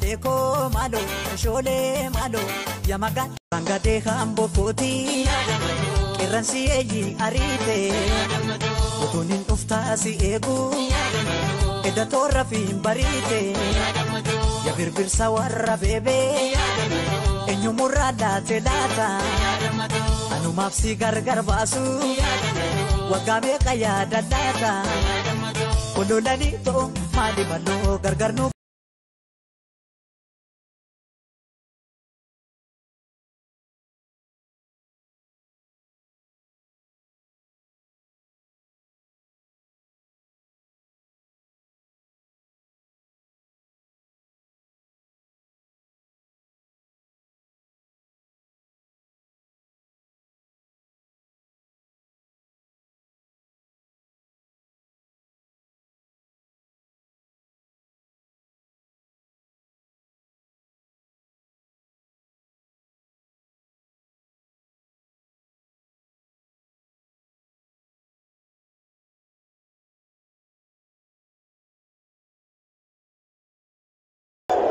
Maleko malo, shole malo, yamaga bangade hambo koti. Kiransi eji arite, utunin uftasi egu. Eda torra fin barite, ya birbir sawarra bebe. Enyu murada telata, anu mafsi gargar basu. Wagame kaya dadata, kololani to mali malo gargar no.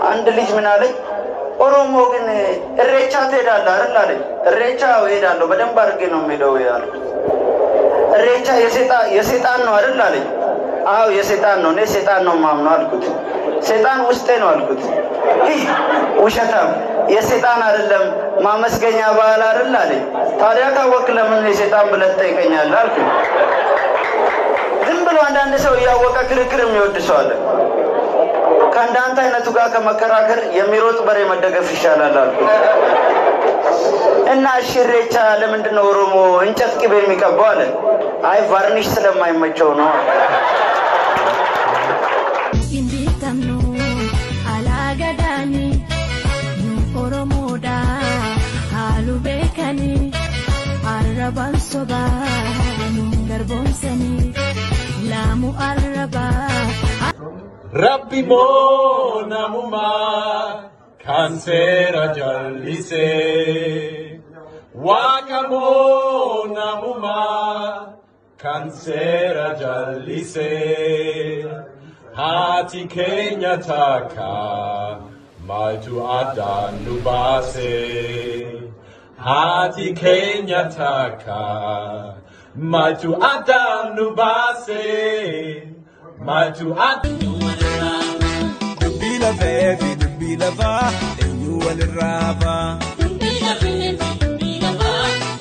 አንድ ልጅ ምን አለኝ ኦሮሞ ግን እሬቻ ትሄዳለህ አይደል አለኝ እሬቻ እሄዳለሁ በደንብ አድርጌ ነው የምሄደው ያልኩ እሬቻ የሰይጣን ነው አይደል አለኝ አዎ የሰይጣን ነው እኔ ሰይጣን ነው ማምነው አልኩት ሰይጣን ውስጤ ነው አልኩት ውሸታም የሰይጣን አይደለም ማመስገኛ በዓል አይደል አለኝ ታዲያ ካወቅ ለምን የሰይጣን ብለህ ትጠይቀኛለህ አልኩት ዝም ብሎ አንዳንድ ሰው ያወቀ ክርክር የሚወድ ሰው አለ ከአንዳንተ አይነቱ ጋር ከመከራከር የሚሮጥ በሬ መደገፍ ይሻላል አልኩት እና እሬቻ ለምንድነው ኦሮሞ እንጨት ቅቤ የሚቀባው አለ አይ ቫርኒሽ ስለማይመቸው ነው ኢንዲታምኑ አላጋዳኒ ኦሮሞዳ ሃሉ ቤከኒ አረባን ሶባ ገርቦንሰኒ ላሙ አረባ Rabbi mo namuma kansera jallise Waka mo namuma kansera jallise Hati Kenya taka maltu adan nubase Hati Kenya taka maltu adan nubase Maltu adan Dubila vevi, dubila va, enyu waliraba. Dubila vevi, dubila va,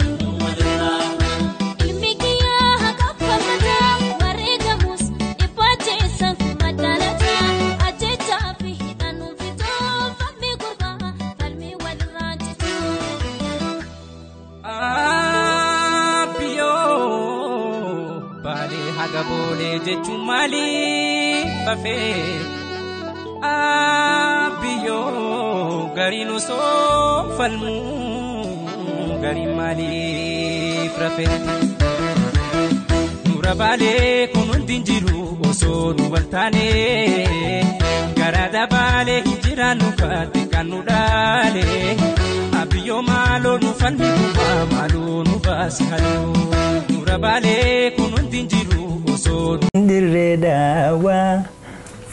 enyu waliraba. Ilmikiya hakapamata, maregamus, ipache sanfi madalata. Ajeta fi hitanu fito, fami kurba, falmi walirajitu. Apiyo, bale hagabole jechumali, bafe. Abiyo garinu so falmu gari mali frafeti nurabale kunun dinjiru oso nubaltane garada bale hijira nufate kanudale abiyo malo nufalmi kuba malo nufasi halu nurabale kunun dinjiru oso Diredawa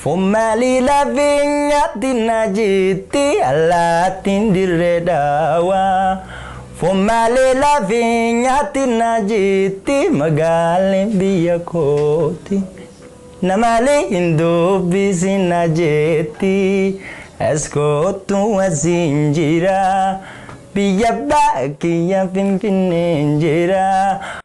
Fomali la vignatina jitti alla tindiredawa Fomali la vignatina jitti magali biya koti Namali indubi sinajeti Eskotu azinjira Biya bakiya pimpininjira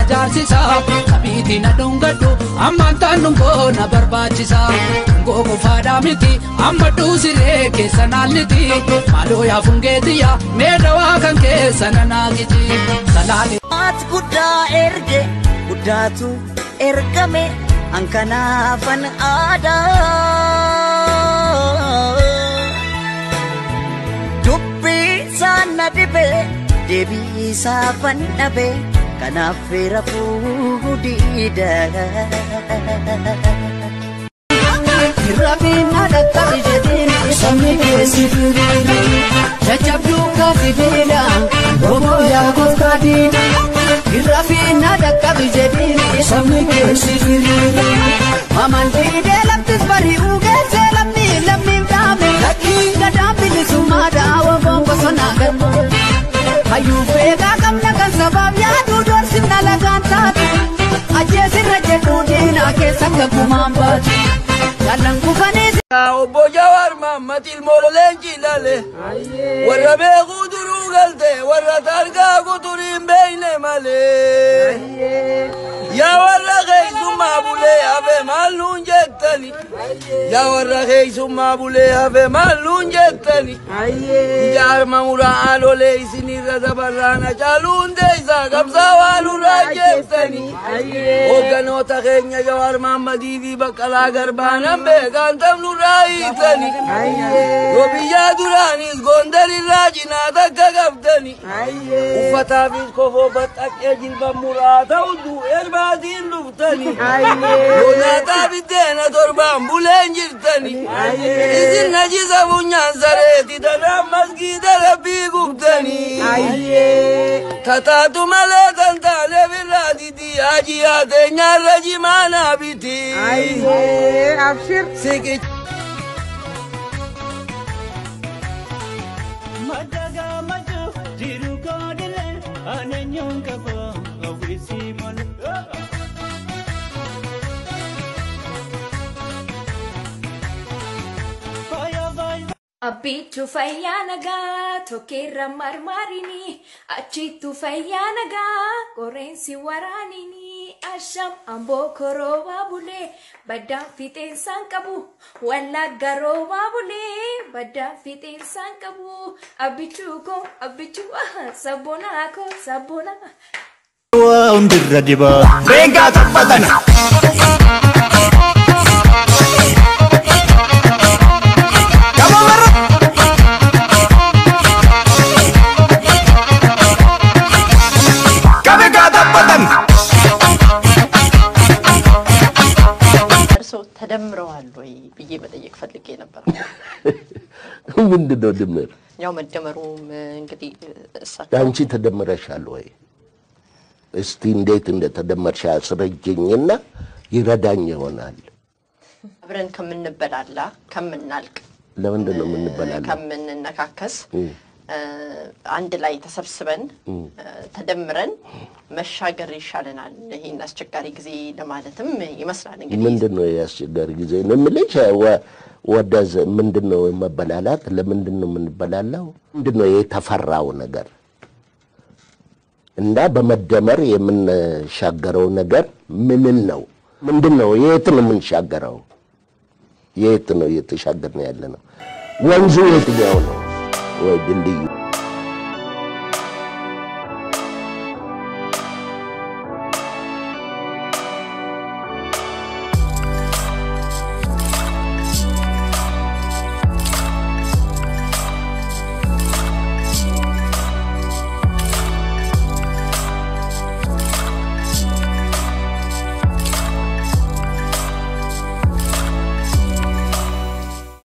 Jarsisa kabiti na dungadu amanta nungo na barbachisa nungo fada miti amadu sire ke sanaliti malo ya fungetiya medawa kan ke sananagiti salali At kuda erge kudatu ergame ankana fan ada Dubbi sana dibe debi sa fan nabe kanafira pudida Rabina da tabijedin samne ke sifiri jajabdu ka fidela bobo ya gokadi Rabina da tabijedin samne ke sifiri maman fidela tisbari uge selamni lamni dame laki gada kumaan baati. Jaallan kufanis. Obbo Jawaar Mahammad ilmooleen jilale. Warra beekuu duruu galte warra targaa kuturiin beeyne malee. Yaa warra keessummaa bulee hafe maalluun jettani. Yaa warra keessummaa bulee hafe maalluun jettani. Jaarma muraa lolee isinirra dabarraana caaluun deeysaa qabsaa waaluraa jettani. Hogganoota keenya Jawaar Mahammadii fi Baqqalaa Garbaanan beekan tamnurraa hiitani. Yoo biyyaa duraanis Gondarirraa cinaa takka qabdani. Uffataafis kofoo baxxaqee jilban muraa ta'u du'eer baatiin dhuftani. Yoo nyaataa biddeena torbaan buleen jirtani. Isin najisa funyaan sareeti tanaan masgiida rabbii gubtani. Tataatu malee kan taane birraa didi hajii haateenyaarra jimaanaa biti. Siqi. Abbitu fayyanaga tokkerra marmarini achitu fayyanaga korensi waranini asham ambo koroba bule badda fiten sankabu walla garoba bule badda fiten sankabu abbitu sabona ko sabona wa undirra diba venga tapatana ተደምረዋል ወይ ብዬ መጠየቅ ፈልጌ ነበር። ምንድነው ድምር? ያው መደመሩም እንግዲህ አንቺ ተደምረሻል ወይ? እስቲ እንዴት እንደተደመርሽ አስረጅኝና ይረዳኝ ይሆናል። አብረን ከምንበላላ ከምናልቅ ለምንድነው የምንበላላ? ከምንነካከስ አንድ ላይ ተሰብስበን ተደምረን መሻገር ይሻለናል። ይሄን አስቸጋሪ ጊዜ ለማለትም ይመስላል። እንግዲህ ምንድነው ያስቸጋሪ ጊዜ ነው የምልሽ? ወደዘ ምንድነው መበላላት? ለምንድነው የምንበላላው? ምንድነው የተፈራው ነገር? እና በመደመር የምንሻገረው ነገር ምን ነው? ምንድነው? የት ነው የምንሻገረው? የት ነው እየተሻገርን ያለነው? ወንዙ የትኛው ነው? ወይ ድልድዩ